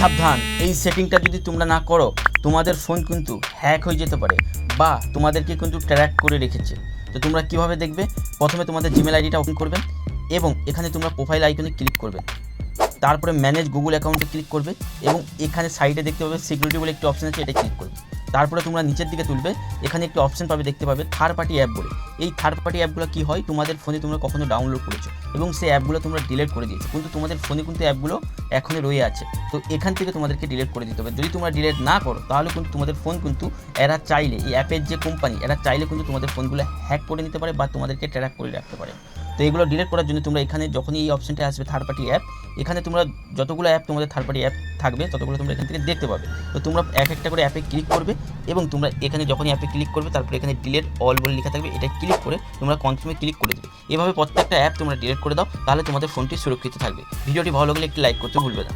সাবধান, এই সেটিংটা যদি তোমরা না করো তোমাদের ফোন কিন্তু হ্যাক হয়ে যেতে পারে বা তোমাদেরকে কিন্তু ট্র্যাক করে রেখেছে। তো তোমরা কিভাবে দেখবে? প্রথমে তোমাদের জিমেল আইডিটা ওপেন করবে এবং এখানে তোমরা প্রোফাইল আইকনে ক্লিক করবে, তারপরে ম্যানেজ গুগল অ্যাকাউন্টে ক্লিক করবে এবং এখানে সাইডে দেখতে পাবে সিকিউরিটি বলে একটি অপশন আছে, এটা ক্লিক করবে। তারপরে তোমরা নিচের দিকে তুলবে, এখানে একটি অপশন পাবে, দেখতে পাবে থার্ড পার্টি অ্যাপ বলে। এই থার্ড পার্টি অ্যাপগুলো কী হয়, তোমাদের ফোনে তোমরা কখনো ডাউনলোড করেছো এবং সেই অ্যাপগুলো তোমরা ডিলিট করে দিয়েছো, কিন্তু তোমাদের ফোনে কিন্তু অ্যাপগুলো এখনই রয়ে আছে। তো এখান থেকে তোমাদেরকে ডিলিট করে দিতে হবে। যদি তোমরা ডিলিট না করো তাহলে কিন্তু তোমাদের ফোন কিন্তু এরা চাইলে, এই অ্যাপের যে কোম্পানি, এরা চাইলে কিন্তু তোমাদের ফোনগুলো হ্যাক করে নিতে পারে বা তোমাদেরকে ট্র্যাক করে রাখতে পারে। তো এগুলো ডিলিট করার জন্য তোমরা এখানে যখনই এই অপশনটা আসবে থার্ড পার্টি অ্যাপ, এখানে তোমরা যতগুলো অ্যাপ তোমাদের থার্ড পার্টি অ্যাপ থাকবে ততগুলো তোমরা এখান থেকে দেখতে পাবে। তো তোমরা এক একটা করে অ্যাপে ক্লিক করবে এবং তোমরা এখানে যখনই অ্যাপে ক্লিক করবে তারপরে এখানে ডিলিট অল বলে লেখা থাকবে, এটা ক্লিক করে তোমরা কনফার্মে ক্লিক করে দেবে। এভাবে প্রত্যেকটা অ্যাপ তোমরা ডিলিট করে দাও, তাহলে তোমাদের ফোনটি সুরক্ষিত থাকবে। ভিডিওটি ভালো লাগলে একটি লাইক করতে ভুলবে না।